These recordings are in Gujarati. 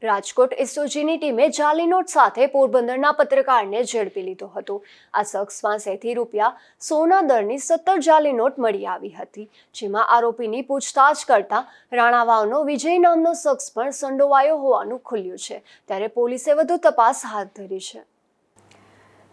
રાજકોટ એસઓજીની ટીમે જાલી નોટ સાથે પોરબંદરના પત્રકારને ઝડપી લીધો હતો। આ શખ્સ પાસેથી રૂપિયા સોના દરની 17 જાલી નોટ મળી આવી હતી, જેમાં આરોપીની પૂછતાછ કરતા રાણાવાવનો વિજય નામનો શખ્સ પણ સંડોવાયો હોવાનું ખુલ્યું છે। ત્યારે પોલીસે વધુ તપાસ હાથ ધરી છે।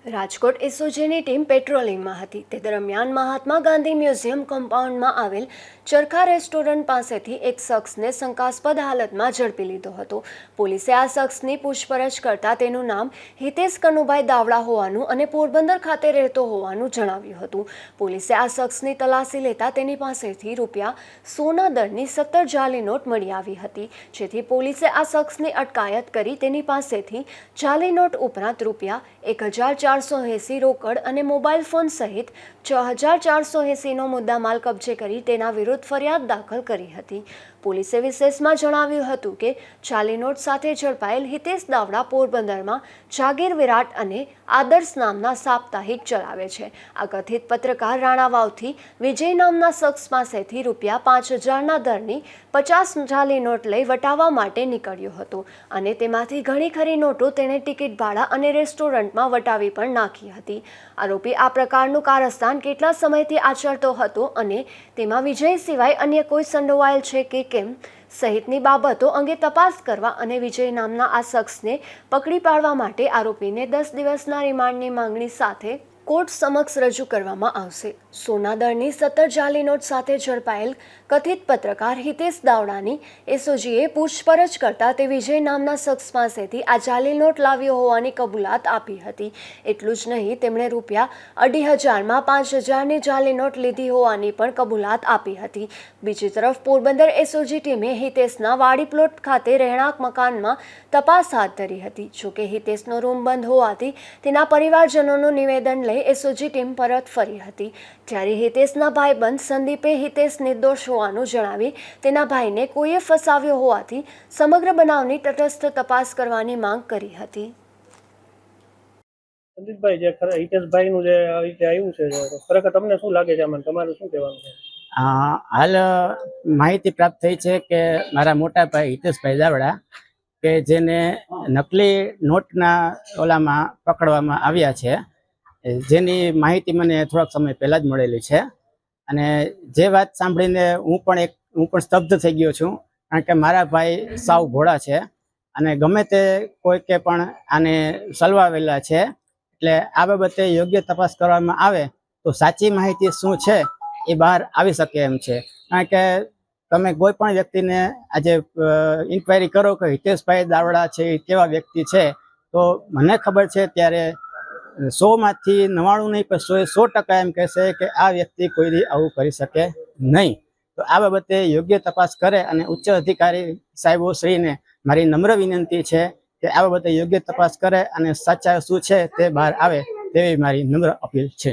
રાજકોટ એસઓજીની ટીમ પેટ્રોલિંગમાં હતી તે દરમિયાન મહાત્મા ગાંધી મ્યુઝિયમ કમ્પાઉન્ડમાં આવેલ ચરખા રેસ્ટોરન્ટ પાસેથી એક શખ્સને શંકાસ્પદ હાલતમાં ઝડપી લીધો હતો। પોલીસે આ શખ્સની પૂછપરછ કરતા તેનું નામ હિતેશ કનુભાઈ દાવડા હોવાનું અને પોરબંદર ખાતે રહેતો હોવાનું જણાવ્યું હતું। પોલીસે આ શખ્સની તલાશી લેતા તેની પાસેથી રૂપિયા સોના દરની 17 જાલી નોટ મળી આવી હતી, જેથી પોલીસે આ શખ્સની અટકાયત કરી તેની પાસેથી જાલી નોટ ઉપરાંત રૂપિયા 1480 રોકડ અને મોબાઈલ ફોન સહિત 6480નો મુદ્દામાલ કબજે કરી તેના વિરુદ્ધ ફરિયાદ દાખલ કરી હતી। પોલીસે વિશેષમાં જણાવ્યું હતું કે જાલી નોટ સાથે ઝડપાયેલ હિતેશ દાવડા પોરબંદરમાં જાગીર વિરાટ અને આદર્શ નામના સાપ્તાહિક ચલાવે છે। આ કથિત પત્રકાર રાણાવાવથી વિજય નામના શખ્સ પાસેથી રૂપિયા 5000ના દરની 50 જાલી નોટ લઈ વટાવવા માટે નીકળ્યો હતો અને તેમાંથી ઘણી ખરી નોટો તેણે ટિકિટ ભાડા અને રેસ્ટોરન્ટમાં વટાવી પણ નાખી હતી। આરોપી આ પ્રકારનું કારસ્તાન કેટલા સમયથી આચરતો હતો અને તેમાં વિજય સિવાય અન્ય કોઈ સંડોવાયેલ છે કે કેમ સહિતની બાબતો અંગે તપાસ કરવા અને વિજય નામના આ શખ્સને પકડી પાડવા માટે આરોપીને 10 દિવસના રિમાન્ડની માંગણી સાથે કોર્ટ સમક્ષ રજૂ કરવામાં આવશે। સોના દરની 17 જાલી નોટ સાથે ઝડપાયેલ કથિત પત્રકાર હિતેશ દાવડાની એસઓજીએ પૂછપરછ કરતા તે વિજય નામના શખ્સ પાસેથી આ જાલી નોટ લાવ્યો હોવાની કબૂલાત આપી હતી। એટલું જ નહીં, તેમણે રૂપિયા 2500માં 5000ની જાલી નોટ લીધી હોવાની પણ કબૂલાત આપી હતી। બીજી તરફ પોરબંદર એસઓજી ટીમે હિતેશના વાડી પ્લોટ ખાતે રહેણાંક મકાનમાં તપાસ હાથ ધરી હતી। જોકે હિતેશનો રૂમ બંધ હોવાથી તેના પરિવારજનોનું નિવેદન લઈ એસઓજી ટીમ પરત ફરી હતી। ત્યારે હિતેશના ભાઈબંધ સંદીપે હિતેશ નિર્દોષ હોવાનું જણાવી તેના ભાઈને કોઈએ ફસાવ્યો હોવાથી સમગ્ર બનાવની તટસ્થ તપાસ કરવાની માંગ કરી હતી। સંદીપભાઈ, જે હિતેશભાઈનું જે રીતે આવ્યું છે, ખરેખર તમને શું લાગે છે આમાં? તમારું શું કહેવાનું છે? હાલ માહિતી પ્રાપ્ત થઈ છે કે મારા મોટા ભાઈ હિતેશભાઈ દાવડા કે જેને નકલી નોટના ઓલામાં પકડવામાં આવ્યા છે, જેની માહિતી મને થોડાક સમય પહેલાં જ મળેલી છે અને જે વાત સાંભળીને હું પણ સ્તબ્ધ થઈ ગયો છું, કારણ કે મારા ભાઈ સાવ ભોળા છે અને ગમે તે કોઈકે પણ આને સલવાવેલા છે। એટલે આ બાબતે યોગ્ય તપાસ કરવામાં આવે તો સાચી માહિતી શું છે એ બહાર આવી શકે એમ છે। કારણ કે તમે કોઈ પણ વ્યક્તિને આજે ઇન્ક્વાયરી કરો કે હિતેશભાઈ દાવડા છે એ કેવા વ્યક્તિ છે, તો મને ખબર છે ત્યારે 100માંથી 99 નહીં પણ 100% એમ કહેશે કે આ વ્યક્તિ કોઈ દી આવું કરી શકે નહીં। તો આ બાબતે યોગ્ય તપાસ કરે અને ઉચ્ચ અધિકારી સાહેબો શ્રીને મારી નમ્ર વિનંતી છે કે આ બાબતે યોગ્ય તપાસ કરે અને સાચા શું છે તે બહાર આવે તેવી મારી નમ્ર અપીલ છે।